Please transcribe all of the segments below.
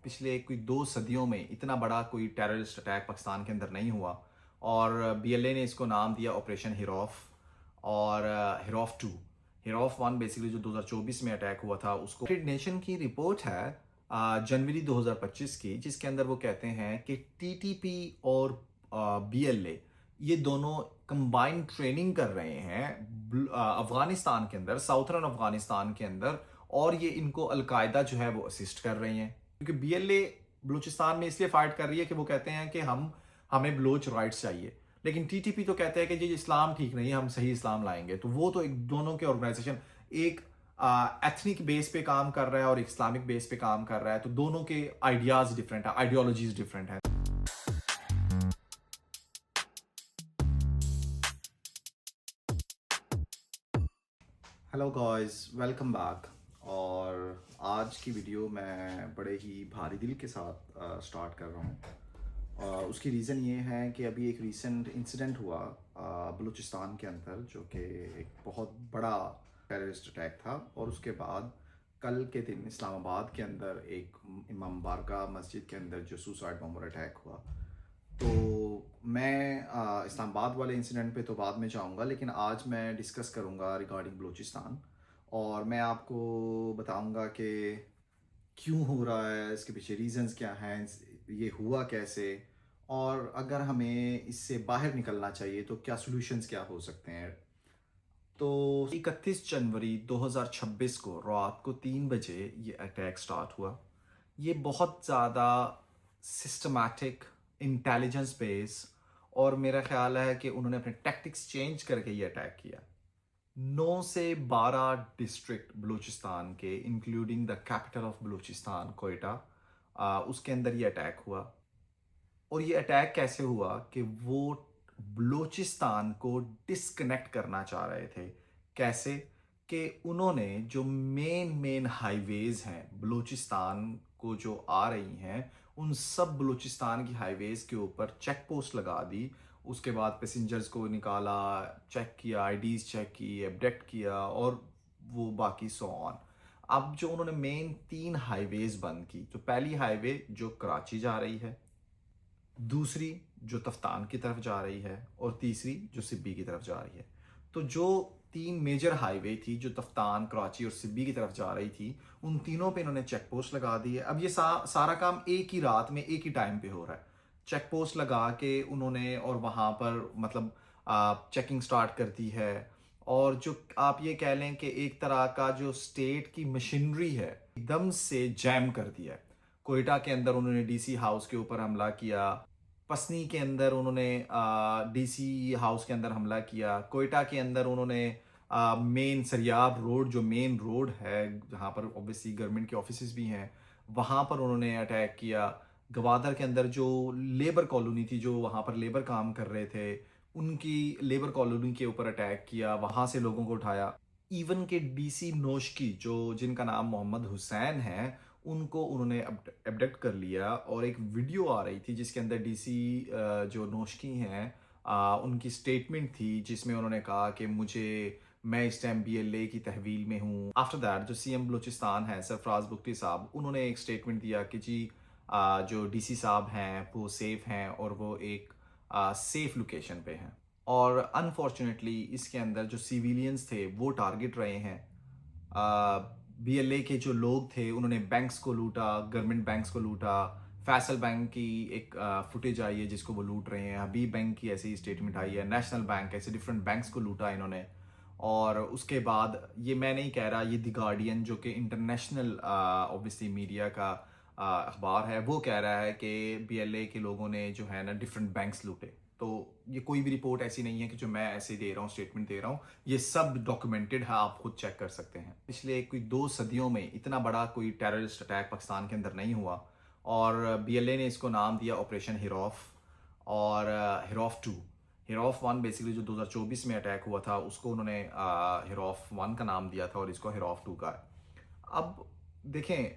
पिछले कोई 2 सदियों में इतना बड़ा कोई टेररिस्ट अटैक पाकिस्तान के अंदर नहीं हुआ। और बीएलए ने इसको नाम दिया ऑपरेशन हिरौफ। और हिरौफ 2, हिरौफ 1 बेसिकली जो 2024 में अटैक हुआ था उसको नेशन की रिपोर्ट है जनवरी 2025 की, जिसके अंदर वो कहते हैं कि टीटीपी और बीएलए ये दोनों कंबाइंड ट्रेनिंग कर रहे हैं अफगानिस्तान के अंदर, साउथर्न अफगानिस्तान के अंदर। और ये इनको अलकायदा जो है वो असिस्ट कर रही हैं, क्योंकि बीएलए बलूचिस्तान में इसलिए फाइट कर रही है कि वो कहते हैं कि हमें बलोच राइट्स चाहिए। लेकिन टीटीपी तो कहते हैं कि जी इस्लाम ठीक नहीं है, हम सही इस्लाम लाएंगे। तो वो तो एक दोनों के ऑर्गेनाइजेशन एक एथनिक बेस पे काम कर रहा है और एक इस्लामिक बेस पे काम कर रहा है। तो दोनों के आइडियाज डिफरेंट है, आइडियोलॉजीज डिफरेंट है। Hello guys, welcome back. और आज की वीडियो मैं बड़े ही भारी दिल के साथ स्टार्ट कर रहा हूँ। उसकी रीज़न ये है कि अभी एक रीसेंट इंसिडेंट हुआ बलूचिस्तान के अंदर, जो कि एक बहुत बड़ा टेररिस्ट अटैक था। और उसके बाद कल के दिन इस्लामाबाद के अंदर एक इमाम बारगाह मस्जिद के अंदर जो सुसाइड बॉम्बर अटैक हुआ। तो मैं इस्लामाबाद वाले इंसिडेंट पे तो बाद में जाऊंगा, लेकिन आज मैं डिस्कस करूंगा रिगार्डिंग बलूचिस्तान। और मैं आपको बताऊंगा कि क्यों हो रहा है, इसके पीछे रीजंस क्या हैं, ये हुआ कैसे, और अगर हमें इससे बाहर निकलना चाहिए तो क्या सॉल्यूशंस क्या हो सकते हैं। तो 31 जनवरी 2026 को रात को 3 बजे ये अटैक स्टार्ट हुआ। ये बहुत ज़्यादा सिस्टमैटिक, इंटेलिजेंस बेस, और मेरा ख्याल है कि उन्होंने अपने टैक्टिक्स चेंज करके ये अटैक किया। 9 से 12 डिस्ट्रिक्ट बलूचिस्तान के, including the capital of Balochistan Quetta, उसके अंदर ये अटैक हुआ। और ये अटैक कैसे हुआ कि वो बलूचिस्तान को डिस्कनेक्ट करना चाह रहे थे। कैसे? कि उन्होंने जो मेन मेन हाईवेज हैं बलूचिस्तान को जो आ रही हैं, उन सब बलूचिस्तान की हाईवेज के ऊपर चेक पोस्ट लगा दी। उसके बाद पैसेंजर्स को निकाला, चेक किया, आईडीज चेक की, अपडेट किया, और वो बाकी सो ऑन। अब जो उन्होंने मेन 3 हाईवेज बंद की, तो पहली हाईवे जो कराची जा रही है, दूसरी जो तफ्तान की तरफ जा रही है, और तीसरी जो सिब्बी की तरफ जा रही है। तो जो 3 मेजर हाईवे थी जो तफ्तान, कराची और सिब्बी की तरफ जा रही थी, उन तीनों पे इन्होंने चेक पोस्ट लगा दी है। अब ये सारा काम एक ही रात में एक ही टाइम पे हो रहा है। चेक पोस्ट लगा के उन्होंने, और वहां पर मतलब चेकिंग स्टार्ट कर दी है। और जो आप ये कह लें कि एक तरह का जो स्टेट की मशीनरी है एकदम से जैम कर दिया है। कोयटा के अंदर उन्होंने डीसी हाउस के ऊपर हमला किया। पसनी के अंदर उन्होंने डीसी हाउस के अंदर हमला किया। कोयटा के अंदर उन्होंने मेन सरियाब रोड, जो मेन रोड है जहाँ पर ऑब्वियसली गवर्नमेंट के ऑफिसेज भी हैं, वहाँ पर उन्होंने अटैक किया। गवादर के अंदर जो लेबर कॉलोनी थी, जो वहाँ पर लेबर काम कर रहे थे, उनकी लेबर कॉलोनी के ऊपर अटैक किया, वहाँ से लोगों को उठाया। इवन के डीसी नोशकी, जो जिनका नाम मोहम्मद हुसैन है, उनको उन्होंने अबडक्ट कर लिया। और एक वीडियो आ रही थी जिसके अंदर डीसी जो नोशकी हैं, उनकी स्टेटमेंट थी जिसमें उन्होंने कहा कि मैं इस टाइम बीएलए की तहवील में हूँ। आफ्टर दैट जो सीएम बलूचिस्तान है सरफराज बुगटी साहब, उन्होंने एक स्टेटमेंट दिया कि जी जो डीसी साहब हैं वो सेफ हैं और वो एक सेफ लोकेशन पे हैं। और अनफॉर्चुनेटली इसके अंदर जो सिविलियंस थे वो टारगेट रहे हैं। बीएलए के जो लोग थे उन्होंने बैंक्स को लूटा, गवर्नमेंट बैंक्स को लूटा। फैसल बैंक की एक फुटेज आई है जिसको वो लूट रहे हैं। हबीब बैंक की ऐसी ही स्टेटमेंट आई है। नेशनल बैंक, ऐसे डिफरेंट बैंक्स को लूटा इन्होंने। और उसके बाद ये मैं नहीं कह रहा, ये द गार्डियन जो कि इंटरनेशनल ऑब्वियसली मीडिया का अखबार है, वो कह रहा है कि बीएलए के लोगों ने जो है ना डिफरेंट बैंक्स लूटे। तो ये कोई भी रिपोर्ट ऐसी नहीं है कि जो मैं ऐसे दे रहा हूँ, स्टेटमेंट दे रहा हूँ। ये सब डॉक्यूमेंटेड है, आप खुद चेक कर सकते हैं। पिछले कोई 2 सदियों में इतना बड़ा कोई टेररिस्ट अटैक पाकिस्तान के अंदर नहीं हुआ। और बीएलए ने इसको नाम दिया ऑपरेशन हिरौफ। और हिरौफ 2, हिरौफ 1 बेसिकली जो 2024 में अटैक हुआ था उसको उन्होंने हिरौफ 1 का नाम दिया था, और इसको हिरौफ 2 का है। अब देखें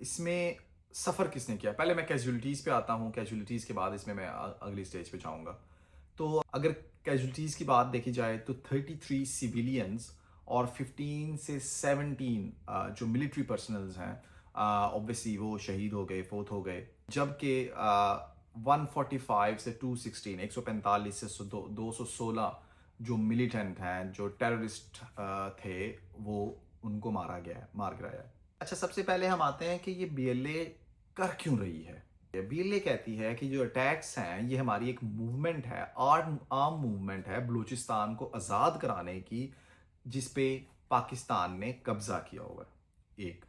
इसमें सफ़र किसने किया। पहले मैं कैजुअलिटीज़ पे आता हूँ, कैजुअलिटीज़ के बाद इसमें मैं अगली स्टेज पे जाऊँगा। तो अगर कैजुअलिटीज़ की बात देखी जाए तो 33 सिविलियंस और 15 से 17 जो मिलिट्री पर्सनल्स हैं, ऑब्वियसली वो शहीद हो गए, फोत हो गए, जबकि 145 से 216, 145 से 216 जो मिलिटेंट हैं, जो टेररिस्ट थे, वो उनको मार गिराया है। अच्छा, सबसे पहले हम आते हैं कि ये बीएलए कर क्यों रही है। बीएलए कहती है कि जो अटैक्स हैं ये हमारी एक मूवमेंट है, आर्म मूवमेंट है बलूचिस्तान को आज़ाद कराने की, जिस पे पाकिस्तान ने कब्जा किया हुआ है। एक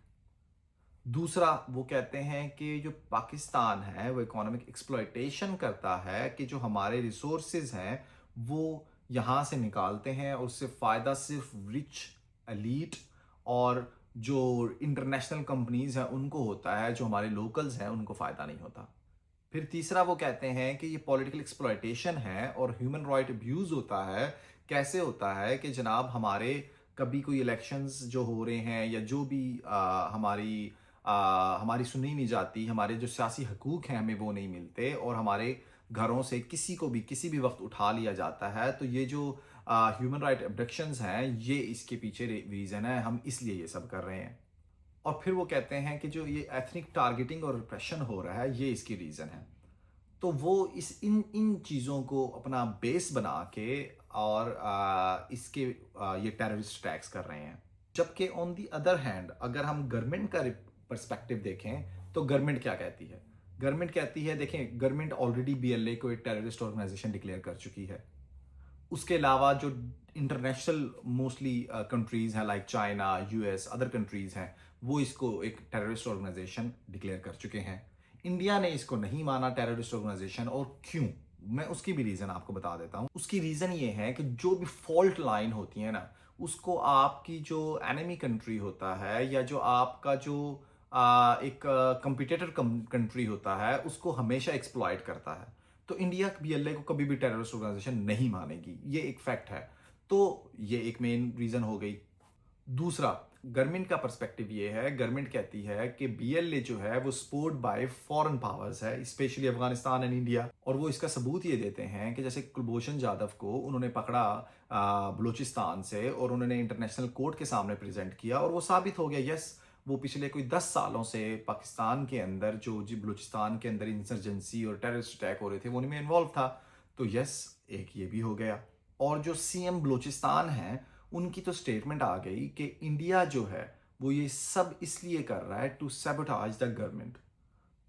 दूसरा, वो कहते हैं कि जो पाकिस्तान है वो इकोनॉमिक एक्सप्लॉयटेशन करता है, कि जो हमारे रिसोर्सेज हैं वो यहाँ से निकालते हैं और उससे फ़ायदा सिर्फ रिच एलीट और जो इंटरनेशनल कंपनीज हैं उनको होता है, जो हमारे लोकल्स हैं उनको फ़ायदा नहीं होता। फिर तीसरा, वो कहते हैं कि ये पॉलिटिकल एक्सप्लॉयटेशन है और ह्यूमन राइट अब्यूज होता है। कैसे होता है कि जनाब हमारे कभी कोई इलेक्शंस जो हो रहे हैं या जो भी हमारी सुनी नहीं जाती, हमारे जो सियासी हकूक हैं हमें वो नहीं मिलते और हमारे घरों से किसी को भी किसी भी वक्त उठा लिया जाता है, तो ये जो ह्यूमन राइट अब्डक्शंस हैं ये इसके पीछे रीज़न है, हम इसलिए ये सब कर रहे हैं। और फिर वो कहते हैं कि जो ये एथनिक टारगेटिंग और रिप्रेशन हो रहा है ये इसकी रीज़न है। तो वो इस इन इन चीज़ों को अपना बेस बना के और इसके ये टेररिस्ट अटैक्स कर रहे हैं। जबकि ऑन दी अदर हैंड अगर हम गवर्नमेंट का पर्सपेक्टिव देखें तो गवर्नमेंट क्या कहती है। गवर्नमेंट कहती है, देखें, गवर्नमेंट ऑलरेडी बीएलए को एक टेररिस्ट ऑर्गेनाइजेशन डिक्लेयर कर चुकी है। उसके अलावा जो इंटरनेशनल मोस्टली कंट्रीज हैं like China, US, other countries हैं, वो इसको एक टेररिस्ट ऑर्गेनाइजेशन डिक्लेयर कर चुके हैं। इंडिया ने इसको नहीं माना टेररिस्ट ऑर्गेनाइजेशन, और क्यों, मैं उसकी भी रीजन आपको बता देता हूं। उसकी रीजन ये है कि जो भी फॉल्ट लाइन होती है ना, उसको आपकी जो एनिमी कंट्री होता है या जो आपका जो एक कंपिटिटर कंट्री होता है उसको हमेशा एक्सप्लॉइट करता है। तो इंडिया बीएलए को कभी भी टेररिस्ट ऑर्गेनाइजेशन नहीं मानेगी, ये एक फैक्ट है। तो ये एक मेन रीजन हो गई। दूसरा, गवर्नमेंट का पर्सपेक्टिव ये है, गवर्नमेंट कहती है कि बीएलए जो है वो सपोर्ट बाय फॉरेन पावर्स है, स्पेशली अफगानिस्तान एंड इंडिया। और वो इसका सबूत ये देते हैं कि जैसे कुलभूषण जाधव को उन्होंने पकड़ा बलूचिस्तान से और उन्होंने इंटरनेशनल कोर्ट के सामने प्रेजेंट किया और वो साबित हो गया, यस, वो पिछले कोई 10 सालों से पाकिस्तान के अंदर जो जी बलूचिस्तान के अंदर इंसर्जेंसी और टेररिस्ट अटैक हो रहे थे वो उनमें इन्वॉल्व था। तो यस, एक ये भी हो गया। और जो सीएम बलूचिस्तान है उनकी तो स्टेटमेंट आ गई कि इंडिया जो है वो ये सब इसलिए कर रहा है टू सैबोटाज द गवर्नमेंट।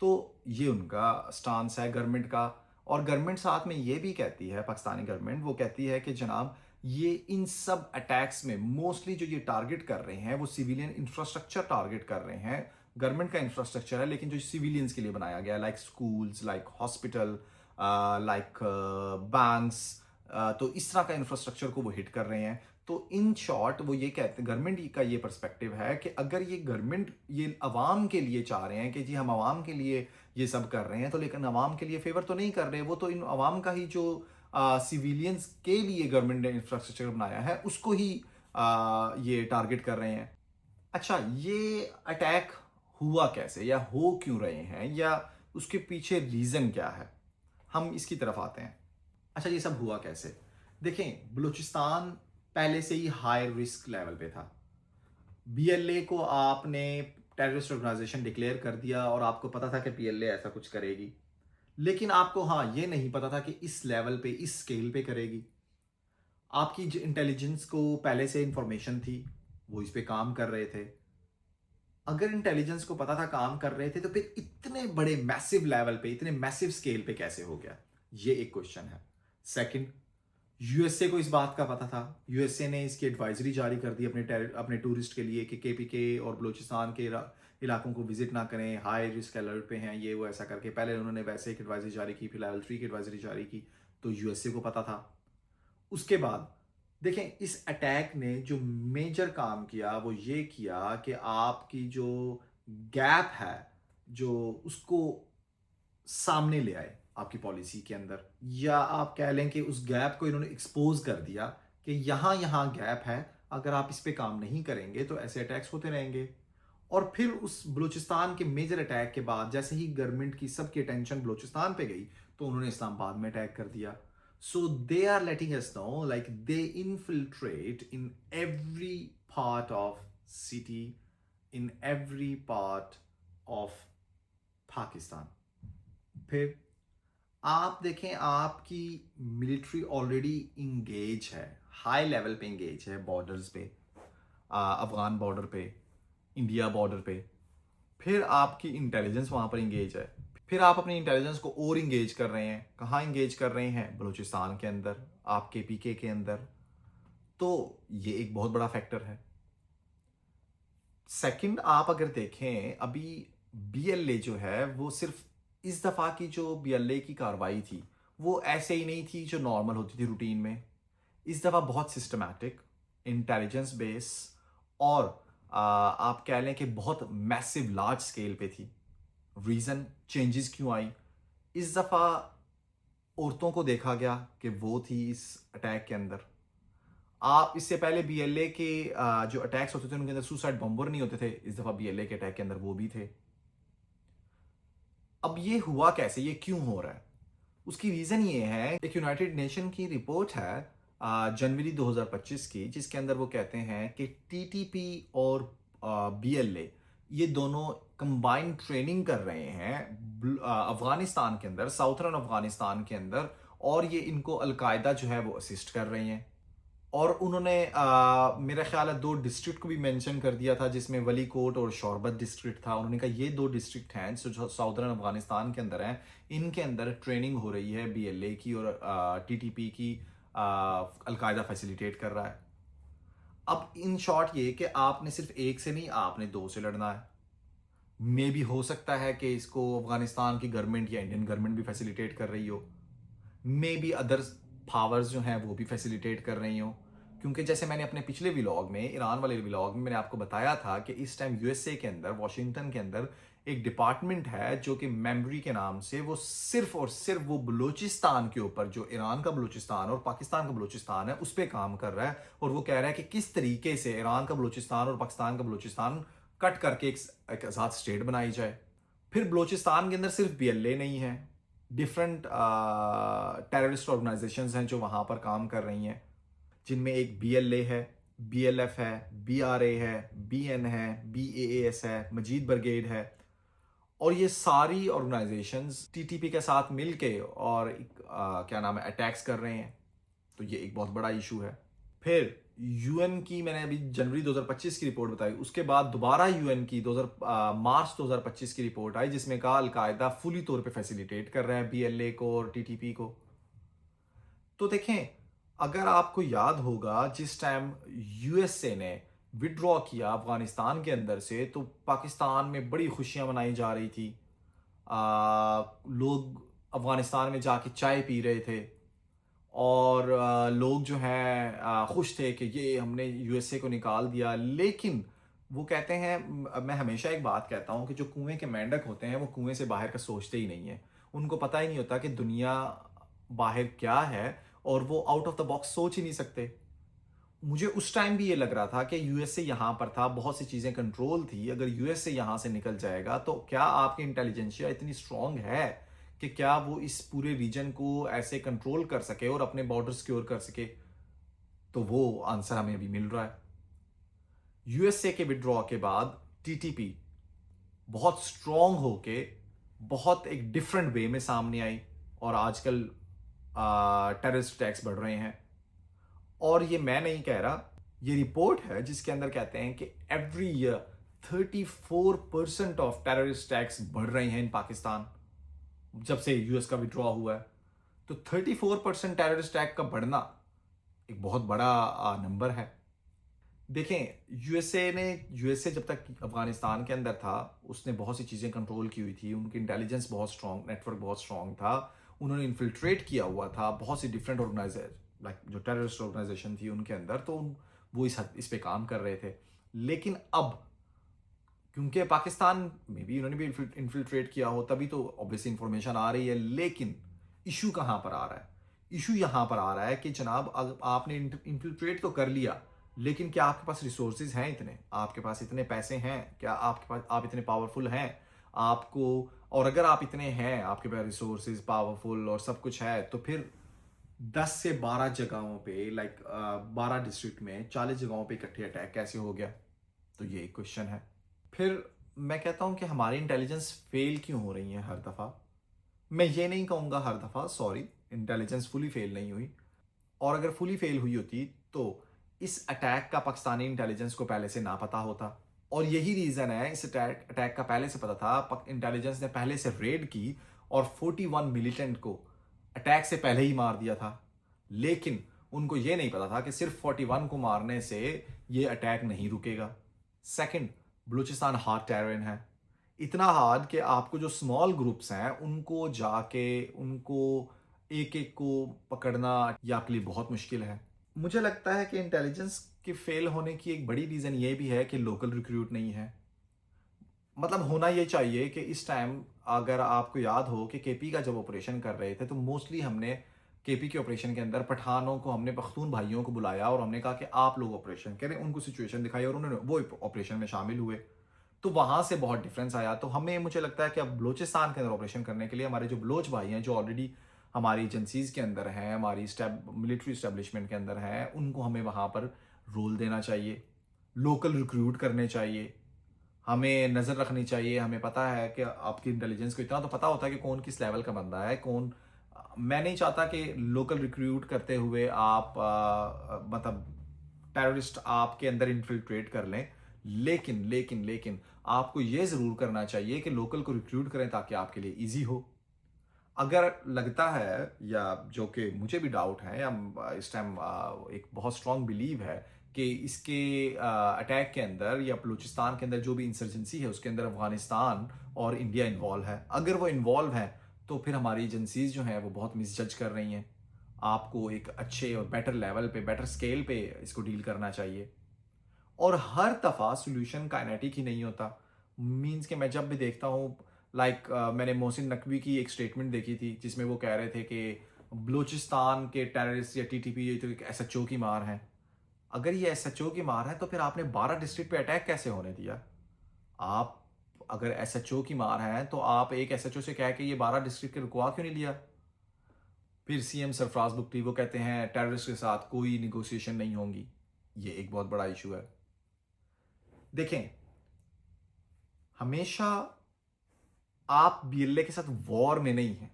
तो ये उनका स्टांस है गवर्नमेंट का। और गवर्नमेंट साथ में ये भी कहती है, पाकिस्तानी गवर्नमेंट वो कहती है कि जनाब ये इन सब अटैक्स में मोस्टली जो ये टारगेट कर रहे हैं वो सिविलियन इंफ्रास्ट्रक्चर टारगेट कर रहे हैं। गवर्नमेंट का इंफ्रास्ट्रक्चर है लेकिन जो सिविलियंस के लिए बनाया गया, like schools, like hospital, like banks, तो इस तरह का इंफ्रास्ट्रक्चर को वो हिट कर रहे हैं। तो इन शॉर्ट वो ये कहते हैं, गवर्नमेंट का ये पर्सपेक्टिव है कि अगर ये गवर्नमेंट ये अवाम के लिए चाह रहे हैं कि जी हम अवाम के लिए ये सब कर रहे हैं, तो लेकिन अवाम के लिए फेवर तो नहीं कर रहे, वो तो इन अवाम का ही जो सिविलियंस के लिए गवर्नमेंट ने इंफ्रास्ट्रक्चर बनाया है उसको ही ये टारगेट कर रहे हैं। अच्छा, ये अटैक हुआ कैसे या हो क्यों रहे हैं या उसके पीछे रीजन क्या है, हम इसकी तरफ आते हैं। अच्छा, ये सब हुआ कैसे। देखें, बलूचिस्तान पहले से ही हाई रिस्क लेवल पे था। बीएलए को आपने टेररिस्ट ऑर्गेनाइजेशन डिक्लेयर कर दिया और आपको पता था कि बीएलए ऐसा कुछ करेगी, लेकिन आपको हाँ ये नहीं पता था कि इस लेवल पे, इस स्केल पे करेगी। आपकी जो इंटेलिजेंस को पहले से इंफॉर्मेशन थी, वो इस पे काम कर रहे थे। अगर इंटेलिजेंस को पता था, काम कर रहे थे, तो फिर इतने बड़े मैसिव लेवल पे, इतने मैसिव स्केल पे कैसे हो गया, ये एक क्वेश्चन है। सेकंड, यूएसए को इस बात का पता था। यूएसए ने इसकी एडवाइजरी जारी कर दी अपने टूरिस्ट के लिए कि केपीके और बलूचिस्तान के इलाकों को विजिट ना करें, हाई रिस्क अलर्ट पे हैं, ये वो ऐसा करके पहले उन्होंने वैसे एक एडवाइजरी जारी की, फिर लेवल 3 की एडवाइजरी जारी की। तो यूएसए को पता था। उसके बाद देखें, इस अटैक ने जो मेजर काम किया वो ये किया कि आपकी जो गैप है जो उसको सामने ले आए आपकी पॉलिसी के अंदर, या आप कह लें कि उस गैप को इन्होंने एक्सपोज कर दिया कि यहां यहां गैप है, अगर आप इस पे काम नहीं करेंगे तो ऐसे अटैक्स होते रहेंगे। और फिर उस बलूचिस्तान के मेजर अटैक के बाद जैसे ही गवर्नमेंट की सबकी अटेंशन बलूचिस्तान पे गई तो उन्होंने इस्लामाबाद में अटैक कर दिया। So they are letting us know like they infiltrate in every part of city, in every part of Pakistan. फिर आप देखें, आपकी मिलिट्री ऑलरेडी इंगेज है, हाई लेवल पे इंगेज है, बॉर्डर्स पे, अफगान बॉर्डर पे, इंडिया बॉर्डर पे। फिर आपकी इंटेलिजेंस वहां पर इंगेज है। फिर आप अपनी इंटेलिजेंस को और इंगेज कर रहे हैं। कहाँ इंगेज कर रहे हैं? बलूचिस्तान के अंदर, आपके पीके के अंदर। तो ये एक बहुत बड़ा फैक्टर है। सेकंड, आप अगर देखें, अभी बीएलए जो है वो सिर्फ इस दफा की जो बीएलए की कार्रवाई थी वो ऐसे ही नहीं थी जो नॉर्मल होती थी रूटीन में। इस दफा बहुत सिस्टमैटिक, इंटेलिजेंस बेस और आप कह लें कि बहुत मैसिव लार्ज स्केल पे थी। रीजन, चेंजेस क्यों आई? इस दफा औरतों को देखा गया कि वो थी इस अटैक के अंदर। आप इससे पहले बीएलए के जो अटैक्स होते थे उनके अंदर सुसाइड बॉम्बर नहीं होते थे, इस दफा बीएलए के अटैक के अंदर वो भी थे। अब ये हुआ कैसे, ये क्यों हो रहा है? उसकी रीजन ये है, एक यूनाइटेड नेशन की रिपोर्ट है जनवरी 2025 की, जिसके अंदर वो कहते हैं कि टीटीपी और बीएलए ये दोनों कंबाइंड ट्रेनिंग कर रहे हैं अफगानिस्तान के अंदर, साउथर्न अफगानिस्तान के अंदर, और ये इनको अलकायदा जो है वो असिस्ट कर रहे हैं। और उन्होंने मेरा ख्याल है 2 डिस्ट्रिक्ट को भी मेंशन कर दिया था, जिसमें वली कोट और शोरबत डिस्ट्रिक्ट था। उन्होंने कहा ये 2 डिस्ट्रिक्ट हैं जो साउदर्न अफगानिस्तान के अंदर हैं, इनके अंदर ट्रेनिंग हो रही है बीएलए की और टीटीपी की, अलकायदा फैसिलिटेट कर रहा है। अब इन शॉर्ट ये कि आपने सिर्फ एक से नहीं, आपने 2 से लड़ना है। मे भी हो सकता है कि इसको अफगानिस्तान की गवर्नमेंट या इंडियन गवर्नमेंट भी फैसिलिटेट कर रही हो, मे बी अदर्स पावर्स जो हैं वो भी फैसिलिटेट कर रही हो। क्योंकि जैसे मैंने अपने पिछले व्लॉग में, ईरान वाले व्लॉग में, मैंने आपको बताया था कि इस टाइम यूएसए के अंदर, वॉशिंगटन के अंदर एक डिपार्टमेंट है जो कि मेमोरी के नाम से वो सिर्फ और सिर्फ वो बलूचिस्तान के ऊपर, जो ईरान का बलूचिस्तान और पाकिस्तान का बलूचिस्तान है, उस पर काम कर रहा है। और वो कह रहा है कि किस तरीके से ईरान का बलूचिस्तान और पाकिस्तान का बलूचिस्तान कट करके एक आज़ाद स्टेट बनाई जाए। फिर बलूचिस्तान के अंदर सिर्फ बीएलए नहीं है, डिफरेंट टेररिस्ट ऑर्गेनाइजेशंस हैं जो वहां पर काम कर रही हैं, जिनमें एक बीएलए है, बीएलएफ है, बीआरए है, बीएन है, बीएएएस है, मजीद ब्रिगेड है। और ये सारी ऑर्गेनाइजेशंस टीटीपी के साथ मिलके और क्या नाम है, अटैक्स कर रहे हैं। तो ये एक बहुत बड़ा इशू है। फिर यूएन की मैंने अभी जनवरी 2025 की रिपोर्ट बताई, उसके बाद दोबारा यूएन की मार्च 2025 की रिपोर्ट आई, जिसमें कहा अलकायदा फुली तौर पे फैसिलिटेट कर रहा है बीएलए को और टीटीपी को। तो देखें, अगर आपको याद होगा, जिस टाइम यूएसए ने विड्रॉ किया अफगानिस्तान के अंदर से, तो पाकिस्तान में बड़ी खुशियां मनाई जा रही थी। लोग अफगानिस्तान में जाके चाय पी रहे थे और लोग जो हैं खुश थे कि ये हमने यूएसए को निकाल दिया। लेकिन वो कहते हैं, मैं हमेशा एक बात कहता हूं कि जो कुएं के मेंढक होते हैं वो कुएं से बाहर का सोचते ही नहीं है। उनको पता ही नहीं होता कि दुनिया बाहर क्या है, और वो आउट ऑफ द बॉक्स सोच ही नहीं सकते। मुझे उस टाइम भी ये लग रहा था कि यूएसए यहां पर था, बहुत सी चीजें कंट्रोल थी। अगर यूएसए यहां से निकल जाएगा तो क्या आपकी इंटेलिजेंसिया इतनी स्ट्रांग है कि क्या वो इस पूरे रीजन को ऐसे कंट्रोल कर सके और अपने बॉर्डर सिक्योर कर सके? तो वो आंसर हमें अभी मिल रहा है। यूएसए के विड्रॉ के बाद टीटीपी बहुत स्ट्रांग होके बहुत एक डिफरेंट वे में सामने आई, और आजकल टेररिस्ट अटैक्स बढ़ रहे हैं। और ये मैं नहीं कह रहा, ये रिपोर्ट है जिसके अंदर कहते हैं कि every year 34% of terrorist attacks बढ़ रहे हैं इन पाकिस्तान, जब से यूएस का विड्रॉ हुआ है। तो 34% टेररिस्ट अटैक का बढ़ना एक बहुत बड़ा नंबर है। देखें, यूएसए जब तक अफगानिस्तान के अंदर था, उसने बहुत सी चीज़ें कंट्रोल की हुई थी। उनकी इंटेलिजेंस बहुत स्ट्रांग, नेटवर्क बहुत स्ट्रांग था। उन्होंने इन्फिल्ट्रेट किया हुआ था बहुत सी डिफरेंट ऑर्गेनाइजेशन, लाइक जो टेररिस्ट ऑर्गेनाइजेशन थी उनके अंदर। तो वो इस पे काम कर रहे थे। लेकिन अब क्योंकि पाकिस्तान में भी उन्होंने भी इन्फिल्ट्रेट किया हो, तभी तो ऑब्वियसली इंफॉर्मेशन आ रही है। लेकिन इशू कहां पर आ रहा है? इशू यहां पर आ रहा है कि जनाब, आपने इन्फिल्ट्रेट तो कर लिया, लेकिन क्या आपके पास रिसोर्सेज हैं इतने? आपके पास इतने पैसे हैं? क्या आपके पास, आप इतने पावरफुल हैं आपको? और अगर आप इतने हैं, आपके पास रिसोर्सेज, पावरफुल और सब कुछ है, तो फिर 10 से 12 जगहों पे, लाइक 12 डिस्ट्रिक्ट में 40 जगहों पे इकट्ठे अटैक कैसे हो गया? तो ये एक क्वेश्चन है। फिर मैं कहता हूं कि हमारी इंटेलिजेंस फेल क्यों हो रही है हर दफ़ा। मैं ये नहीं कहूँगा हर दफ़ा, सॉरी, इंटेलिजेंस फुली फेल नहीं हुई। और अगर फुली फेल हुई होती तो इस अटैक का पाकिस्तानी इंटेलिजेंस को पहले से ना पता होता। और यही रीज़न है, इस अटैक अटैक का पहले से पता था। इंटेलिजेंस ने पहले से रेड की और 41 मिलिटेंट को अटैक से पहले ही मार दिया था। लेकिन उनको ये नहीं पता था कि सिर्फ 41 को मारने से ये अटैक नहीं रुकेगा। सेकंड, बलूचिस्तान हार्ड टेरेन है, इतना हार्ड कि आपको जो स्मॉल ग्रुप्स हैं उनको जाके उनको एक एक को पकड़ना ये आपके लिए बहुत मुश्किल है। मुझे लगता है कि इंटेलिजेंस के फेल होने की एक बड़ी रीज़न ये भी है कि लोकल रिक्रूट नहीं है। मतलब होना ये चाहिए कि इस टाइम, अगर आपको याद हो कि केपी का जब ऑपरेशन कर रहे थे तो मोस्टली हमने केपी के ऑपरेशन के अंदर पठानों को, हमने पख्तून भाइयों को बुलाया और हमने कहा कि आप लोग ऑपरेशन करें, उनको सिचुएशन दिखाई और उन्होंने वो ऑपरेशन में शामिल हुए। तो वहां से बहुत डिफरेंस आया। तो हमें, मुझे लगता है कि अब बलोचिस्तान के अंदर ऑपरेशन करने के लिए हमारे जो बलोच भाई हैं, जो ऑलरेडी हमारी एजेंसीज के अंदर हैं, हमारी मिलिट्री इस्टेब्लिशमेंट के अंदर हैं, उनको हमें वहां पर रोल देना चाहिए, लोकल रिक्रूट करने चाहिए, हमें नज़र रखनी चाहिए। हमें पता है कि आपकी इंटेलिजेंस को इतना तो पता होता है कि कौन किस लेवल का बंदा है, कौन। मैं नहीं चाहता कि लोकल रिक्रूट करते हुए आप मतलब टेररिस्ट आपके अंदर इन्फिल्ट्रेट कर लें। लेकिन लेकिन लेकिन आपको यह ज़रूर करना चाहिए कि लोकल को रिक्रूट करें ताकि आपके लिए ईजी हो। अगर लगता है, या जो कि मुझे भी डाउट है, या इस टाइम एक बहुत स्ट्रांग बिलीव है कि इसके अटैक के अंदर या बलूचिस्तान के अंदर जो भी इंसर्जेंसी है उसके अंदर अफगानिस्तान और इंडिया इन्वॉल्व है। अगर वो इन्वॉल्व है तो फिर हमारी एजेंसीज जो हैं वो बहुत मिसजज कर रही हैं। आपको एक अच्छे और बेटर लेवल पे, बेटर स्केल पे इसको डील करना चाहिए। और हर दफ़ा सोल्यूशन काइनेटिक ही नहीं होता। मीन्स कि मैं जब भी देखता हूँ, मैंने मोहसिन नकवी की एक स्टेटमेंट देखी थी जिसमें वो कह रहे थे कि बलूचिस्तान के टेररिस्ट या टीटीपी ये तो एक एसएचओ की मार है। अगर ये एसएचओ की मार है तो फिर आपने 12 डिस्ट्रिक्ट पे अटैक कैसे होने दिया? आप, अगर एसएचओ की मार है तो आप एक एसएचओ से कह के ये 12 डिस्ट्रिक्ट के रुकवा क्यों नहीं लिया? फिर सीएम सरफराज बुगटी वो कहते हैं टेररिस्ट के साथ कोई निगोशिएशन नहीं होंगी। ये एक बहुत बड़ा इशू है। देखें, हमेशा आप बीएलए के साथ वॉर में नहीं हैं।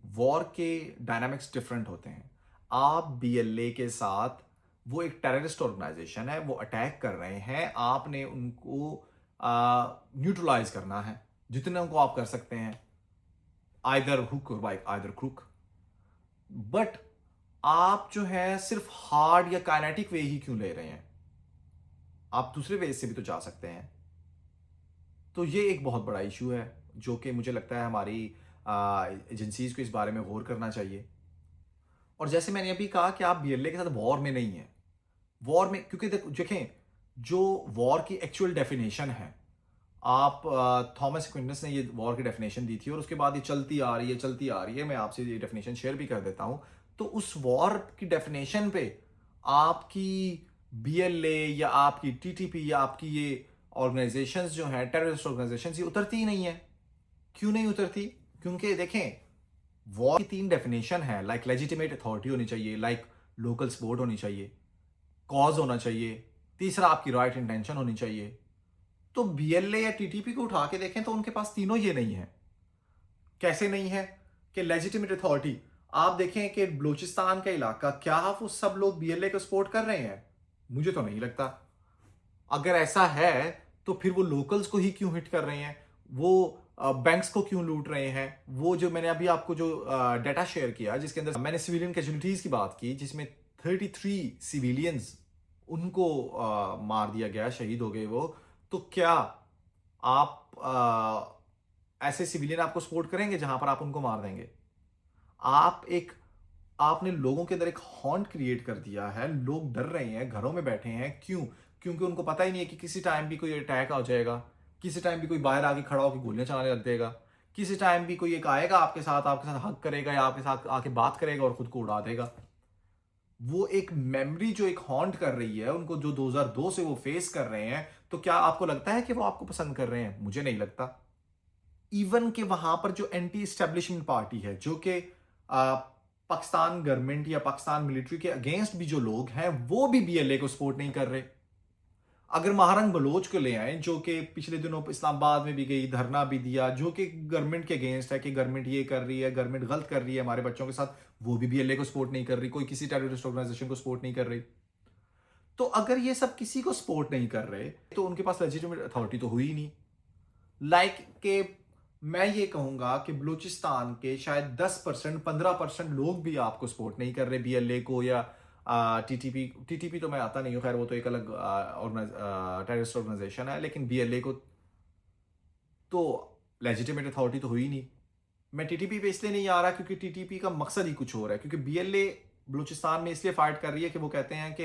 वॉर के डायनामिक्स डिफरेंट होते हैं। आप बीएलए के साथ, वो एक टेररिस्ट ऑर्गेनाइजेशन है, वो अटैक कर रहे हैं, आपने उनको न्यूट्रलाइज करना है जितने उनको आप कर सकते हैं, आइदर हुक और बाइक, आइदर क्रुक। बट आप जो है सिर्फ हार्ड या काइनेटिक वे ही क्यों ले रहे हैं? आप दूसरे वे से भी तो जा सकते हैं। तो ये एक बहुत बड़ा इशू है जो कि मुझे लगता है हमारी एजेंसीज को इस बारे में गौर करना चाहिए। और जैसे मैंने अभी कहा कि आप बीएलए के साथ वॉर में नहीं है। वॉर में, क्योंकि देखें, जो वॉर की एक्चुअल डेफिनेशन है, आप थॉमस एक्विंटस ने ये वॉर की डेफिनेशन दी थी और उसके बाद ये चलती आ रही है, चलती आ रही है। मैं आपसे ये डेफिनेशन शेयर भी कर देता हूं। तो उस वॉर की डेफिनेशन पे आपकी बीएलए या आपकी टीटीपी या आपकी ये ऑर्गेनाइजेशंस जो हैं, टेररिस्ट ऑर्गेनाइजेशंस, ये उतरती ही नहीं है। क्यों नहीं उतरती? क्योंकि देखें, वॉर की 3 डेफिनेशन है। लाइक लेजिटिमेट अथॉरिटी होनी चाहिए, लाइक लोकल सपोर्ट होनी चाहिए, कॉज होना चाहिए, तीसरा आपकी राइट इंटेंशन होनी चाहिए। तो बीएलए या टीटीपी को उठा के देखें तो उनके पास तीनों ये नहीं है। कैसे नहीं है? कि लेजिटिमेट अथॉरिटी, आप देखें कि बलूचिस्तान का इलाका, क्या वो सब लोग बीएलए को सपोर्ट कर रहे हैं? मुझे तो नहीं लगता। अगर ऐसा है तो फिर वो लोकल्स को ही क्यों हिट कर रहे हैं? वो बैंक्स को क्यों लूट रहे हैं? वो जो मैंने अभी आपको जो डाटा शेयर किया जिसके अंदर मैंने सिविलियन कैजुअलिटीज की बात की, जिसमें 33 सिविलियंस उनको मार दिया गया, शहीद हो गए वो। तो क्या आप ऐसे सिविलियन आपको सपोर्ट करेंगे जहां पर आप उनको मार देंगे? आप एक आपने लोगों के अंदर एक हॉन्ट क्रिएट कर दिया है। लोग डर रहे हैं, घरों में बैठे हैं। क्यों? क्योंकि उनको पता ही नहीं है कि किसी टाइम भी कोई अटैक आ जाएगा, किसी टाइम भी कोई बाहर आके खड़ा होकर गोलियां चलाने लग देगा, किसी टाइम भी कोई एक आएगा आपके साथ हक करेगा या आपके साथ आके बात करेगा और खुद को उड़ा देगा। वो एक मेमोरी जो एक हॉन्ट कर रही है उनको, जो 2002 से वो फेस कर रहे हैं। तो क्या आपको लगता है कि वो आपको पसंद कर रहे हैं? मुझे नहीं लगता। इवन के वहां पर जो एंटी एस्टेब्लिशमेंट पार्टी है, जो कि पाकिस्तान गवर्नमेंट या पाकिस्तान मिलिट्री के अगेंस्ट भी जो लोग हैं, वो भी बीएलए को सपोर्ट नहीं कर रहे। अगर महारंग बलोच को ले आए, जो कि पिछले दिनों इस्लामाबाद में भी गई, धरना भी दिया, जो कि गवर्नमेंट के अगेंस्ट है कि गवर्नमेंट ये कर रही है, गवर्नमेंट गलत कर रही है हमारे बच्चों के साथ, वो भी बीएलए को सपोर्ट नहीं कर रही, कोई किसी टेररिस्ट ऑर्गेनाइजेशन को सपोर्ट नहीं कर रही। तो अगर ये सब किसी को सपोर्ट नहीं कर रहे तो उनके पास लेजिटिमेट अथॉरिटी तो हुई ही नहीं। लाइक के मैं ये कहूंगा कि बलूचिस्तान के शायद 10% 15% लोग भी आपको सपोर्ट नहीं कर रहे बीएलए को, या टीटीपी तो मैं आता नहीं हूँ, खैर वो तो एक अलग टेररिस्ट ऑर्गेनाइजेशन है, लेकिन बीएलए को तो लेजिटिमेट अथॉरिटी तो हुई नहीं। मैं टीटीपी पे इसलिए नहीं आ रहा क्योंकि टीटीपी का मकसद ही कुछ और है, क्योंकि बीएलए बलूचिस्तान में इसलिए फाइट कर रही है कि वो कहते हैं कि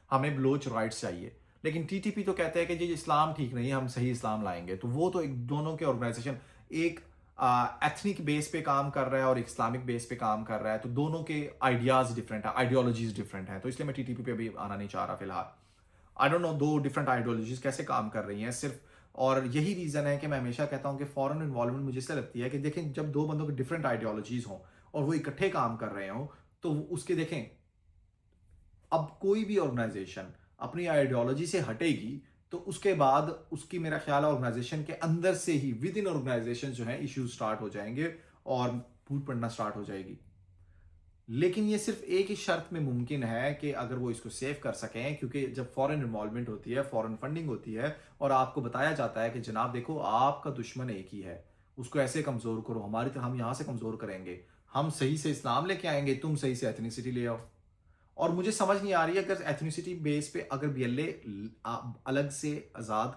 हमें बलोच राइट्स चाहिए, लेकिन टीटीपी तो कहते हैं कि जी इस्लाम ठीक नहीं है, हम सही इस्लाम लाएंगे। तो वो तो एक दोनों के ऑर्गेनाइजेशन एक एथनिक बेस पे काम कर रहा है और एक इस्लामिक बेस पे काम कर रहा है, तो दोनों के आइडियाज डिफरेंट है, आइडियोलॉजीज डिफरेंट है, तो इसलिए मैं टीटीपी पे अभी आना नहीं चाह रहा फिलहाल। आई डोंट नो दो डिफरेंट आइडियोलॉजीज कैसे काम कर रही हैं सिर्फ, और यही रीजन है कि मैं हमेशा कहता हूं कि फॉरेन इन्वॉल्वमेंट मुझे इसलिए लगती है कि देखें, जब दो बंदों के डिफरेंट आइडियोलॉजीज हों और वो इकट्ठे काम कर रहे हों, तो उसके देखें, अब कोई भी ऑर्गेनाइजेशन अपनी आइडियोलॉजी से हटेगी तो उसके बाद उसकी, मेरा ख्याल है, ऑर्गेनाइजेशन के अंदर से ही विद इन ऑर्गेनाइजेशन जो है इश्यूज स्टार्ट हो जाएंगे और फूट पड़ना स्टार्ट हो जाएगी। लेकिन ये सिर्फ एक ही शर्त में मुमकिन है कि अगर वो इसको सेव कर सकें, क्योंकि जब फॉरेन इन्वॉल्वमेंट होती है, फॉरेन फंडिंग होती है और आपको बताया जाता है कि जनाब देखो आपका दुश्मन एक ही है, उसको ऐसे कमजोर करो, हमारी तो हम यहां से कमजोर करेंगे, हम सही से इस्लाम लेके आएंगे, तुम सही से एथनिसिटी ले आओ। और मुझे समझ नहीं आ रही है अगर एथनिसिटी बेस पे अगर बीएलए अलग से आजाद,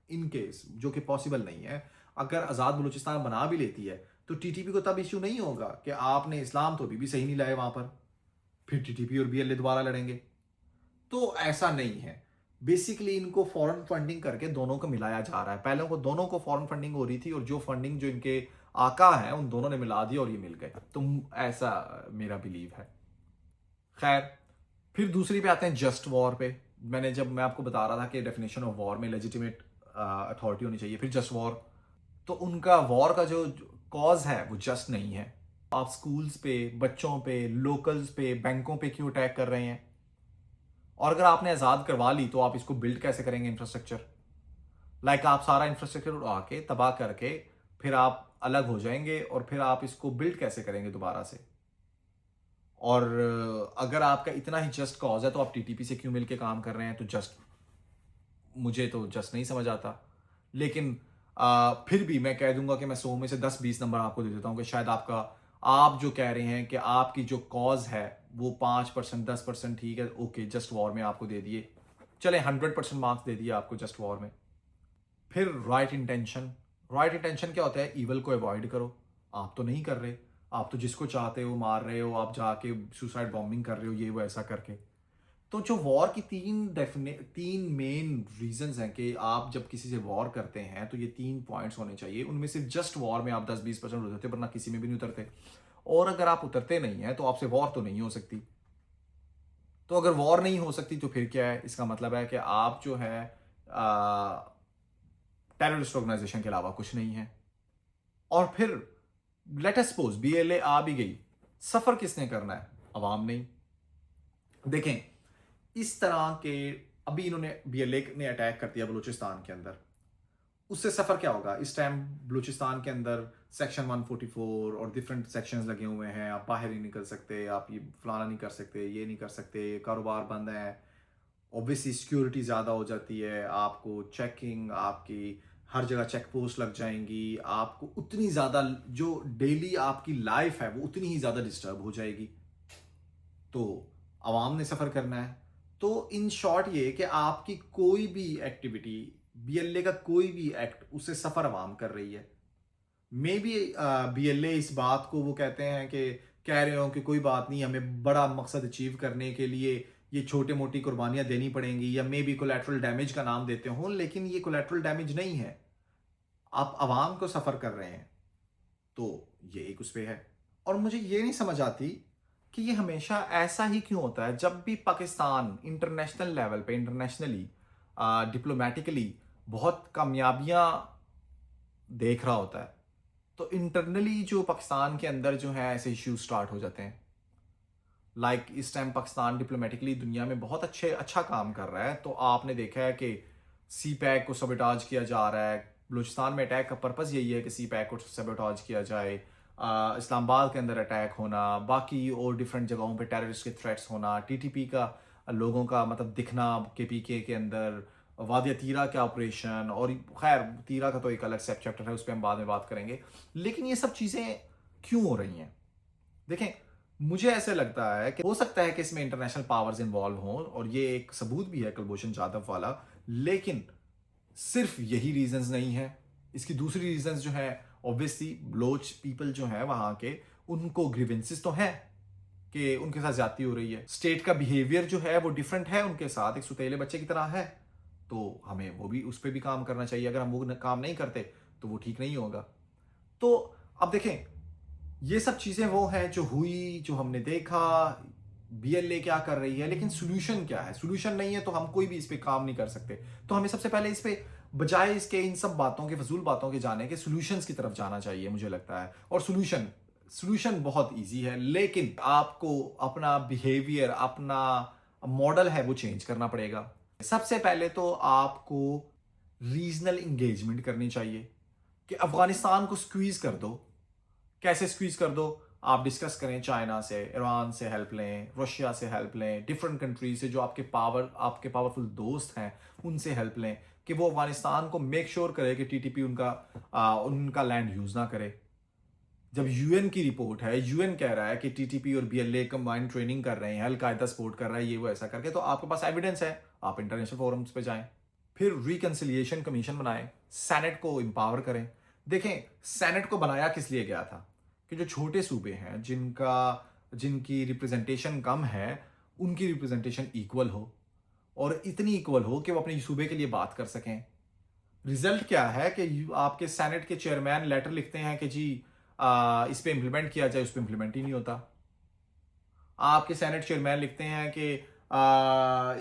इन केस जो कि पॉसिबल नहीं है, अगर आजाद बलूचिस्तान बना भी लेती है तो टीटीपी को तब इश्यू नहीं होगा कि आपने इस्लाम तो अभी भी सही नहीं लाए वहां पर, फिर टीटीपी और बीएलए दोबारा लड़ेंगे। तो ऐसा नहीं है। बेसिकली इनको फॉरेन फंडिंग करके दोनों को मिलाया जा रहा है, पहले को दोनों को फॉरेन फंडिंग हो रही थी और जो फंडिंग जो इनके आका है उन दोनों ने मिला दी और ये मिल गए, तो ऐसा मेरा बिलीव है। खैर, फिर दूसरी पे आते हैं जस्ट वॉर पे। मैं आपको बता रहा था कि डेफिनेशन ऑफ वॉर में लेजिटिमेट अथॉरिटी होनी चाहिए, फिर जस्ट वॉर, तो उनका वॉर का जो कॉज है वो जस्ट नहीं है। आप स्कूल्स पे, बच्चों पे, लोकल्स पे, बैंकों पे क्यों अटैक कर रहे हैं? और अगर आपने आजाद करवा ली तो आप इसको बिल्ड कैसे करेंगे इंफ्रास्ट्रक्चर? लाइक आप सारा इंफ्रास्ट्रक्चर उड़ा के तबाह करके फिर आप अलग हो जाएंगे और फिर आप इसको बिल्ड कैसे करेंगे दोबारा से? और अगर आपका इतना ही जस्ट कॉज है तो आप टीटीपी से क्यों मिलके काम कर रहे हैं? तो जस्ट, मुझे तो जस्ट नहीं समझ आता। लेकिन फिर भी मैं कह दूंगा कि मैं 100 में से 10-20 नंबर आपको दे देता हूं कि शायद आप जो कह रहे हैं कि आपकी जो कॉज है वो 5% 10% ठीक है, ओके, जस्ट वॉर में आपको दे दिए, चले 100% मार्क्स दे दिए आपको जस्ट वॉर में। फिर राइट इंटेंशन, राइट इंटेंशन क्या होता है? ईवल को अवॉइड करो। आप तो नहीं कर रहे, आप तो जिसको चाहते हो मार रहे हो, आप जाके सुसाइड बॉम्बिंग कर रहे हो, ये वो ऐसा करके। तो जो वॉर की तीन मेन रीजंस हैं कि आप जब किसी से वॉर करते हैं तो ये 3 पॉइंट्स होने चाहिए, उनमें से जस्ट वॉर में आप 10-20% उतरते, वरना किसी में भी नहीं उतरते। और अगर आप उतरते नहीं हैं तो आपसे वॉर तो नहीं हो सकती। तो अगर वॉर नहीं हो सकती तो फिर क्या है? इसका मतलब है कि आप जो है टेररिस्ट ऑर्गेनाइजेशन के अलावा कुछ नहीं है। और फिर लेट अस सपोज बीएलए आ भी गई, सफर किसने करना है? अवाम नहीं। देखें, इस तरह के अभी इन्होंने बीएलए ने अटैक कर दिया बलूचिस्तान के अंदर, उससे सफर क्या होगा? इस टाइम बलूचिस्तान के अंदर सेक्शन 144 और डिफरेंट सेक्शंस लगे हुए हैं, आप बाहर नहीं निकल सकते, आप ये फलाना नहीं कर सकते, ये नहीं कर सकते, कारोबार बंद है, ऑब्वियसली सिक्योरिटी ज़्यादा हो जाती है, आपको चेकिंग, आपकी हर जगह चेक पोस्ट लग जाएंगी, आपको उतनी ज़्यादा जो डेली आपकी लाइफ है वो उतनी ही ज़्यादा डिस्टर्ब हो जाएगी। तो आवाम ने सफ़र करना है। तो इन शॉर्ट ये कि आपकी कोई भी एक्टिविटी, बीएलए का कोई भी एक्ट, उससे सफ़र आवाम कर रही है। मे बी बीएलए इस बात को वो कहते हैं कि कह रहे हो कि कोई बात नहीं, हमें बड़ा मकसद अचीव करने के लिए ये छोटे मोटी कुर्बानियां देनी पड़ेंगी, या मे बी कोलैटरल डैमेज का नाम देते हो, लेकिन ये कोलैटरल डैमेज नहीं है, आप आवाम को सफ़र कर रहे हैं। तो ये एक उस पे है। और मुझे ये नहीं समझ आती कि ये हमेशा ऐसा ही क्यों होता है जब भी पाकिस्तान इंटरनेशनल लेवल पे, इंटरनेशनली डिप्लोमेटिकली बहुत कामयाबियां देख रहा होता है, तो इंटरनली जो पाकिस्तान के अंदर जो है ऐसे इश्यूज स्टार्ट हो जाते हैं। लाइक इस टाइम पाकिस्तान डिप्लोमेटिकली दुनिया में बहुत अच्छा काम कर रहा है। तो आपने देखा है कि सी पैक को सबोटाज किया जा रहा है। बलूचिस्तान में अटैक का पर्पज़ यही है कि सी पैक को सबोटाज किया जाए। इस्लामाबाद के अंदर अटैक होना, बाकी और डिफरेंट जगहों पे टेररिस्ट के थ्रेट्स होना, टीटीपी का लोगों का मतलब दिखना केपीके के अंदर, वादिया तीरा के ऑपरेशन, और खैर तीरा का तो एक अलग सब चैप्टर है, उस पर हम बाद में बात करेंगे। लेकिन ये सब चीज़ें क्यों हो रही हैं? देखें, मुझे ऐसे लगता है कि हो सकता है कि इसमें इंटरनेशनल पावर्स इन्वॉल्व हों, और ये एक सबूत भी है कुलभूषण जाधव वाला। लेकिन सिर्फ यही रीजंस नहीं है, इसकी दूसरी रीजंस जो है, ऑब्वियसली बलोच पीपल जो है वहां के, उनको ग्रीवेंसेस तो हैं कि उनके साथ ज्यादती हो रही है। स्टेट का बिहेवियर जो है वो डिफरेंट है उनके साथ, एक सुतेले बच्चे की तरह है। तो हमें वो भी, उस पर भी काम करना चाहिए। अगर हम वो काम नहीं करते तो वो ठीक नहीं होगा। तो अब देखें, ये सब चीजें वो हैं जो हुई, जो हमने देखा, बीएलए क्या कर रही है, लेकिन सोल्यूशन क्या है? सोल्यूशन नहीं है तो हम कोई भी इस पे काम नहीं कर सकते। तो हमें सबसे पहले इस पे, बजाय इसके इन सब बातों के, फजूल बातों के जाने के, सोल्यूशंस की तरफ जाना चाहिए मुझे लगता है। और सोल्यूशन बहुत इजी है, लेकिन आपको अपना बिहेवियर, अपना मॉडल है वो चेंज करना पड़ेगा। सबसे पहले तो आपको रीजनल इंगेजमेंट करनी चाहिए कि अफगानिस्तान को स्क्वीज कर दो। कैसे स्क्वीज कर दो? आप डिस्कस करें, चाइना से, ईरान से हेल्प लें, रशिया से हेल्प लें, डिफरेंट कंट्रीज से जो आपके पावरफुल दोस्त हैं उनसे हेल्प लें कि वो अफगानिस्तान को मेक श्योर करे कि टीटीपी उनका लैंड यूज ना करे। जब यूएन की रिपोर्ट है, यूएन कह रहा है कि टीटीपी और बीएलए कंबाइंड ट्रेनिंग कर रहे हैं, अलकायदा सपोर्ट कर रहा है, ये वो ऐसा करके, तो आपके पास एविडेंस है, आप इंटरनेशनल फोरम्स पे जाएं। फिर रिकंसिलिएशन कमीशन बनाएं, सेनेट को एम्पावर करें। देखें, सेनेट को बनाया किस लिए गया था? कि जो छोटे सूबे हैं, जिनकी रिप्रेजेंटेशन कम है, उनकी रिप्रेजेंटेशन इक्वल हो, और इतनी इक्वल हो कि वो अपने सूबे के लिए बात कर सकें। रिजल्ट क्या है कि आपके सेनेट के चेयरमैन लेटर लिखते हैं कि जी इस पे इंप्लीमेंट किया जाए, उस पे इंप्लीमेंट ही नहीं होता। आपके सेनेट चेयरमैन लिखते हैं कि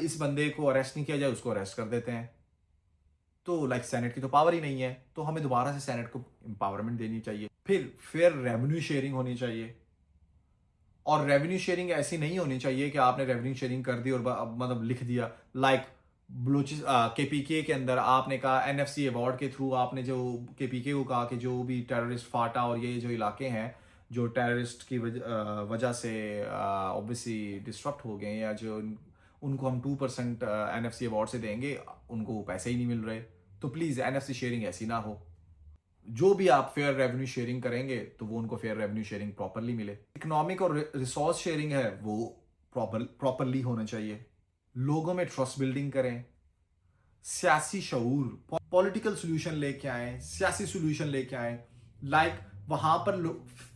इस बंदे को अरेस्ट नहीं किया जाए, उसको अरेस्ट कर देते हैं। तो लाइक सेनेट की तो पावर ही नहीं है। तो हमें दोबारा से सेनेट को एम्पावरमेंट देनी चाहिए। फिर फेयर रेवेन्यू शेयरिंग होनी चाहिए, और रेवेन्यू शेयरिंग ऐसी नहीं होनी चाहिए कि आपने रेवेन्यू शेयरिंग कर दी और मतलब लिख दिया, लाइक केपीके के अंदर आपने कहा, एनएफसी अवार्ड के थ्रू आपने जो केपीके को कहा कि जो भी टेररिस्ट फाटा और ये जो इलाके हैं जो टेररिस्ट की वजह से ऑब्वियसली डिस्ट्रप्ट हो गए, या जो उनको हम 2% एनएफसी अवार्ड से देंगे, उनको पैसे ही नहीं मिल रहे। तो प्लीज़ एनएफसी शेयरिंग ऐसी ना हो। जो भी आप फेयर रेवेन्यू शेयरिंग करेंगे तो वो उनको फेयर रेवेन्यू शेयरिंग प्रॉपरली मिले। इकोनॉमिक और रिसोर्स शेयरिंग है वो प्रॉपरली होना चाहिए। लोगों में ट्रस्ट बिल्डिंग करें, सियासी शऊर, पॉलिटिकल सोल्यूशन लेके आए, सियासी सोल्यूशन लेके आए। लाइक वहां पर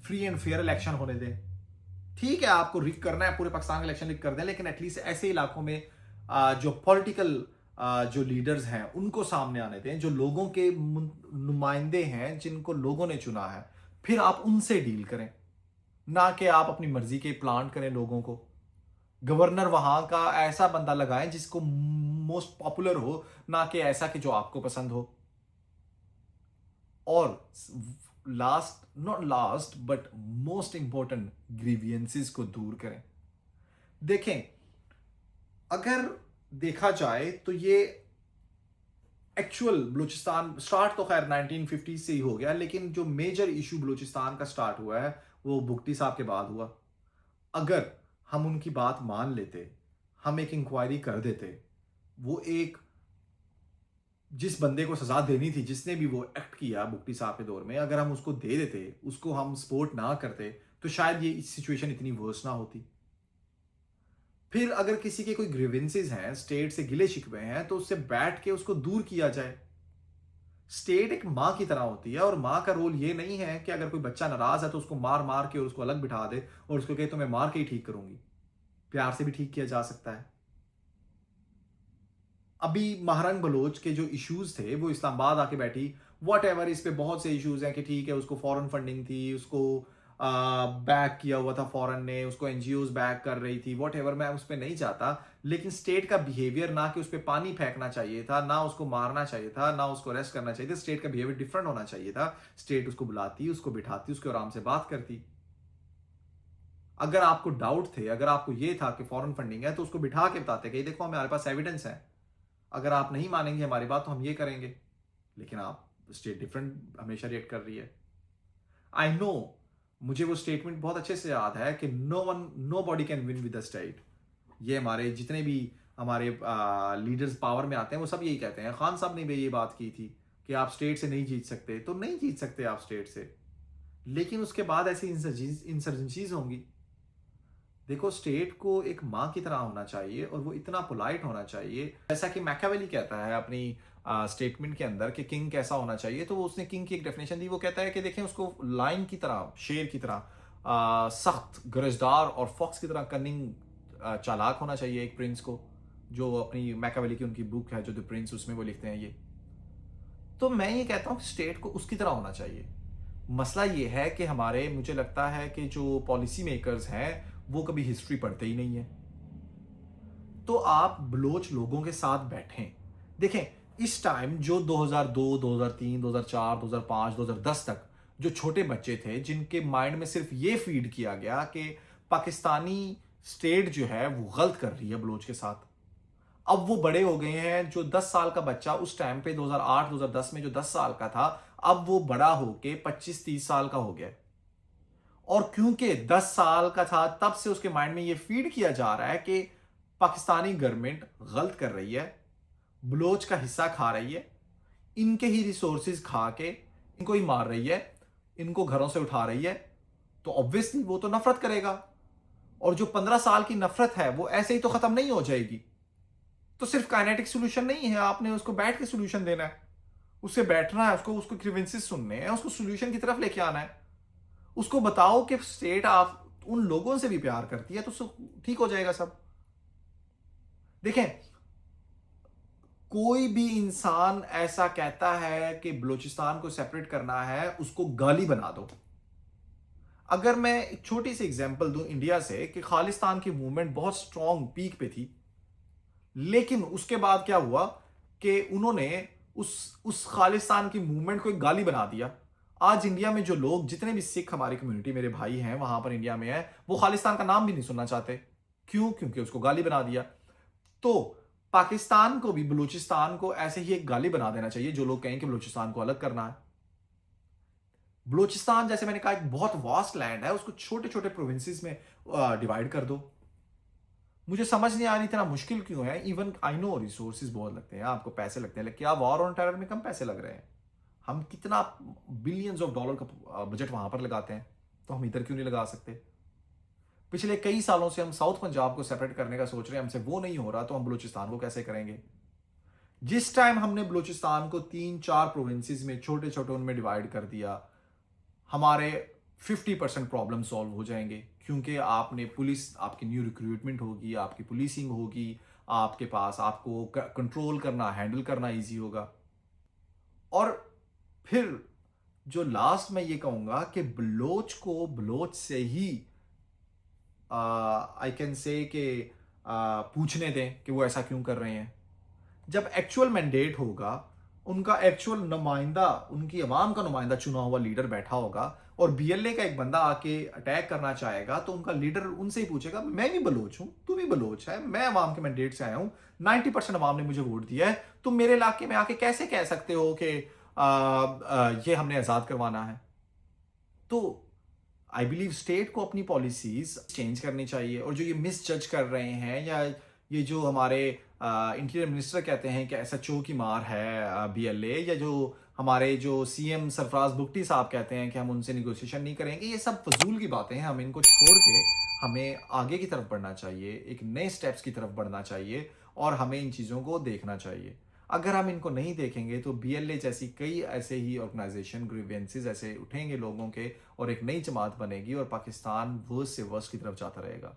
फ्री एंड फेयर इलेक्शन होने दें। ठीक है, आपको रिक करना है, पूरे पाकिस्तान का इलेक्शन रिक कर दें, लेकिन एटलीस्ट ऐसे इलाकों में जो पॉलिटिकल जो लीडर्स हैं उनको सामने आने दें, जो लोगों के नुमाइंदे हैं, जिनको लोगों ने चुना है। फिर आप उनसे डील करें, ना कि आप अपनी मर्जी के प्लांट करें लोगों को। गवर्नर वहां का ऐसा बंदा लगाएं जिसको मोस्ट पॉपुलर हो, ना कि ऐसा कि जो आपको पसंद हो। और not last but most important, grievances को दूर करें। देखें, अगर देखा जाए तो ये एक्चुअल बलूचिस्तान स्टार्ट तो खैर 1950 से ही हो गया, लेकिन जो मेजर इशू बलूचिस्तान का स्टार्ट हुआ है वो भुट्टी साहब के बाद हुआ। अगर हम उनकी बात मान लेते, हम एक इंक्वायरी कर देते, वो एक जिस बंदे को सजा देनी थी, जिसने भी वो एक्ट किया भुट्टी साहब के दौर में, अगर हम उसको दे देते, उसको हम सपोर्ट ना करते, तो शायद ये सिचुएशन इतनी वर्स ना होती। फिर अगर किसी के कोई ग्रीवेंसेस हैं, स्टेट से गिले शिकवे हैं, तो उससे बैठ के उसको दूर किया जाए। स्टेट एक माँ की तरह होती है, और माँ का रोल ये नहीं है कि अगर कोई बच्चा नाराज है तो उसको मार मार के और उसको अलग बिठा दे और उसको कहे तो मैं मार के ही ठीक करूंगी। प्यार से भी ठीक किया जा सकता है। अभी महरंग बलोच के जो इश्यूज थे, वो इस्लामाबाद आके बैठी, वट एवर, इस पे बहुत से इश्यूज हैं कि ठीक है, उसको फॉरेन फंडिंग थी, उसको बैक किया हुआ था फॉरेन ने, उसको एनजीओज बैक कर रही थी, वट एवर, मैं उस पर नहीं जाता। लेकिन स्टेट का बिहेवियर, ना कि उस पर पानी फेंकना चाहिए था, ना उसको मारना चाहिए था, ना उसको अरेस्ट करना चाहिए था। स्टेट का बिहेवियर डिफरेंट होना चाहिए था। स्टेट उसको बुलाती, उसको बिठाती, उसको आराम से बात करती। अगर आपको डाउट थे, अगर आपको ये था कि फॉरेन फंडिंग है, तो उसको बिठा के बताते कि देखो हमारे पास एविडेंस है, अगर आप नहीं मानेंगे हमारी बात तो हम ये करेंगे। लेकिन आप स्टेट डिफरेंट हमेशा रिएक्ट कर रही है। आई नो, मुझे वो स्टेटमेंट बहुत अच्छे से याद है कि nobody can win with the state. ये हमारे जितने भी हमारे लीडर्स पावर में आते हैं वो सब यही कहते हैं। खान साहब ने भी ये बात की थी कि आप स्टेट से नहीं जीत सकते, तो नहीं जीत सकते आप स्टेट से, लेकिन उसके बाद ऐसी इंसर्जेंसीज होंगी। देखो, स्टेट को एक माँ की तरह होना चाहिए और वो इतना पोलाइट होना चाहिए, जैसा कि मैकियावेली कहता है अपनी स्टेटमेंट के अंदर कि किंग कैसा होना चाहिए। तो वो उसने किंग की एक डेफिनेशन दी, वो कहता है कि देखें उसको लाइन की तरह, शेर की तरह सख्त गरजदार और फॉक्स की तरह कनिंग चालाक होना चाहिए एक प्रिंस को, जो अपनी मैकियावेली की उनकी बुक है जो द प्रिंस, उसमें वो लिखते हैं ये। तो मैं ये कहता हूँ कि स्टेट को उसकी तरह होना चाहिए। मसला ये है कि हमारे, मुझे लगता है कि जो पॉलिसी मेकर्स हैं वो कभी हिस्ट्री पढ़ते ही नहीं है। तो आप बलोच लोगों के साथ बैठें, देखें इस टाइम जो 2002, 2003, 2004, 2005, 2010 तक जो छोटे बच्चे थे जिनके माइंड में सिर्फ ये फीड किया गया कि पाकिस्तानी स्टेट जो है वो गलत कर रही है बलोच के साथ, अब वो बड़े हो गए हैं। जो 10 साल का बच्चा उस टाइम पे 2008 2010 में जो 10 साल का था, अब वो बड़ा होके 25-30 साल का हो गया। और क्योंकि 10 साल का था तब से उसके माइंड में ये फीड किया जा रहा है कि पाकिस्तानी गवर्नमेंट गलत कर रही है, बलोच का हिस्सा खा रही है, इनके ही रिसोर्सेज खा के इनको ही मार रही है, इनको घरों से उठा रही है, तो ऑब्वियसली वो तो नफरत करेगा। और जो 15 साल की नफरत है वो ऐसे ही तो खत्म नहीं हो जाएगी। तो सिर्फ काइनेटिक सोल्यूशन नहीं है, आपने उसको बैठ के सोल्यूशन देना है, उससे बैठना है, उसको उसको ग्रीवेंसेस सुनने हैं, उसको सोल्यूशन की तरफ लेके आना है। उसको बताओ कि स्टेट आप उन लोगों से भी प्यार करती है तो ठीक हो जाएगा सब। देखें, कोई भी इंसान ऐसा कहता है कि बलूचिस्तान को सेपरेट करना है, उसको गाली बना दो। अगर मैं एक छोटी सी एग्जांपल दूं इंडिया से, कि खालिस्तान की मूवमेंट बहुत स्ट्रांग पीक पे थी, लेकिन उसके बाद क्या हुआ कि उन्होंने उस खालिस्तान की मूवमेंट को एक गाली बना दिया। आज इंडिया में जो लोग, जितने भी सिख हमारी कम्युनिटी, मेरे भाई हैं वहां पर इंडिया में है, वो खालिस्तान का नाम भी नहीं सुनना चाहते। क्यों? क्योंकि उसको गाली बना दिया। तो पाकिस्तान को भी बलूचिस्तान को ऐसे ही एक गाली बना देना चाहिए जो लोग कहें कि बलूचिस्तान को अलग करना है। बलूचिस्तान, जैसे मैंने कहा, एक बहुत वास्ट लैंड है, उसको छोटे छोटे प्रोविंसेस में डिवाइड कर दो। मुझे समझ नहीं आ रही इतना मुश्किल क्यों है। इवन आई नो रिसोर्सेज बहुत लगते हैं, आपको पैसे लगते हैं, लेकिन क्या वॉर ऑन टेरर में कम पैसे लग रहे हैं? हम कितना बिलियंस ऑफ डॉलर का बजट वहां पर लगाते हैं, तो हम इधर क्यों नहीं लगा सकते? पिछले कई सालों से हम साउथ पंजाब को सेपरेट करने का सोच रहे हैं, हमसे वो नहीं हो रहा, तो हम बलूचिस्तान को कैसे करेंगे? जिस टाइम हमने बलूचिस्तान को 3-4 प्रोविंसेस में छोटे छोटे उनमें डिवाइड कर दिया, हमारे 50% प्रॉब्लम सॉल्व हो जाएंगे। क्योंकि आपने पुलिस, आपकी न्यू रिक्रूटमेंट होगी, आपकी पुलिसिंग होगी, आपके पास आपको कंट्रोल करना, हैंडल करना इजी होगा। और फिर जो लास्ट मैं ये कहूंगा कि बलोच को बलोच से ही आई कैन से कि पूछने दें कि वो ऐसा क्यों कर रहे हैं। जब एक्चुअल मैंडेट होगा, उनका एक्चुअल नुमाइंदा, उनकी आवाम का नुमाइंदा चुना हुआ लीडर बैठा होगा, और बीएलए का एक बंदा आके अटैक करना चाहेगा, तो उनका लीडर उनसे ही पूछेगा, मैं भी बलोच हूं, तू भी बलोच है, मैं आवाम के मैंडेट से आया हूं, 90% आवाम ने मुझे वोट दिया है, तुम मेरे इलाके में आके कैसे कह सकते हो कि ये हमने आजाद करवाना है? तो आई बिलीव स्टेट को अपनी पॉलिसीज चेंज करनी चाहिए। और जो ये मिस जज कर रहे हैं, या ये जो हमारे इंटीरियर मिनिस्टर कहते हैं कि एसएचओ की मार है बीएलए, या जो हमारे जो सीएम सरफराज बुगटी साहब कहते हैं कि हम उनसे निगोशिएशन नहीं करेंगे, ये सब फजूल की बातें हैं। हम इनको छोड़ के हमें आगे की तरफ बढ़ना चाहिए, एक नए स्टेप्स की तरफ बढ़ना चाहिए, और हमें इन चीज़ों को देखना चाहिए। अगर हम इनको नहीं देखेंगे तो बीएलए जैसी कई ऐसे ही ऑर्गेनाइजेशन, ग्रीवेंसेस ऐसे उठेंगे लोगों के, और एक नई जमात बनेगी, और पाकिस्तान वर्स्ट से वर्स्ट की तरफ जाता रहेगा।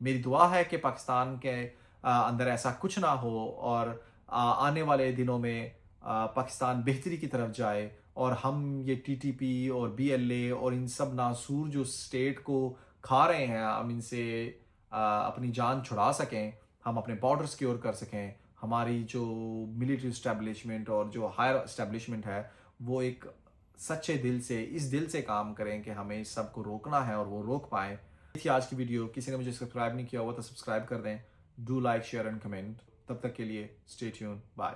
मेरी दुआ है कि पाकिस्तान के अंदर ऐसा कुछ ना हो, और आने वाले दिनों में पाकिस्तान बेहतरी की तरफ जाए, और हम ये टीटीपी और बीएलए और इन सब नासूर जो स्टेट को खा रहे हैं, हम इनसे अपनी जान छुड़ा सकें, हम अपने बॉर्डर सिक्योर कर सकें, हमारी जो मिलिट्री इस्टेब्लिशमेंट और जो हायर इस्टेब्लिशमेंट है वो एक सच्चे दिल से, इस दिल से काम करें कि हमें इस सब को रोकना है और वो रोक पाएँ। थी आज की वीडियो। किसी ने मुझे सब्सक्राइब नहीं किया हुआ तो सब्सक्राइब कर दें। Do like, share and comment. तब तक के लिए स्टे ट्यून, बाय।